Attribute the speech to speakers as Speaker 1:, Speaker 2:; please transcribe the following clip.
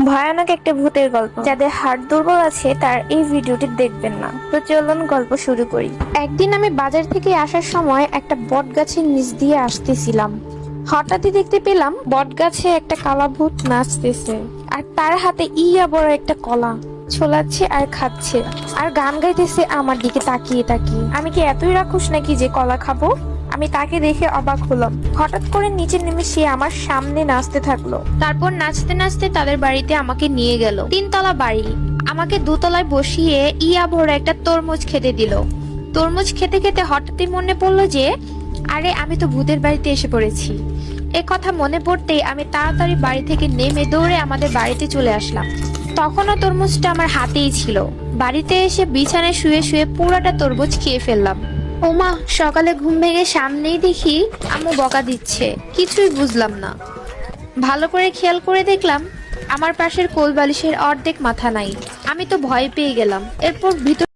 Speaker 1: ভয়ানক একটা ভূতের গল্প। যাদের হার্ট দুর্বল আছে তার এই ভিডিওটি দেখবেন না। তো চলুন গল্প শুরু করি। একদিন আমি বাজার থেকে আসার সময় একটা বট গাছের নিচ দিয়ে আসতেছিলাম। হঠাৎই দেখতে পেলাম বট গাছে একটা কালা ভূত নাচতেছে, আর তার হাতে ইয়া বড় একটা কলা ছোলাচ্ছে আর খাচ্ছে, আর গান গাইতেছে আমার দিকে তাকিয়ে তাকিয়ে। আমি কি এতই রাক্ষস নাকি যে কলা খাবো? আমি তাকে দেখে অবাক হলাম। হঠাৎ করে নিচে নেমে সে আমার সামনে নাচতে থাকলো। তারপর নাচতে নাচতে তাদের বাড়িতে আমাকে নিয়ে গেল। 3 তলা বাড়ি। আমাকে 2 তলায় বসিয়ে ইয়া ভরা একটা তরমুজ খেতে দিল। তরমুজ খেতে খেতে হঠাৎই মনে পড়লো যে আরে আমি তো ভূতের বাড়িতে এসে পড়েছি। এ কথা মনে পড়তেই আমি তাড়াতাড়ি বাড়ি থেকে নেমে দৌড়ে আমাদের বাড়িতে চলে আসলাম। তখনও তরমুজটা আমার হাতেই ছিল। বাড়িতে এসে বিছানায় শুয়ে শুয়ে পুরোটা তরমুজ খেয়ে ফেললাম। ওমা, সকালে ঘুম ভেঙে সামনেই দেখি আম্মু বকা দিচ্ছে। কিছুই বুঝলাম না। ভালো করে খেয়াল করে দেখলাম আমার পাশের কোল বালিশের অর্ধেক মাথা নাই। আমি তো ভয় পেয়ে গেলাম। এরপর ভিতর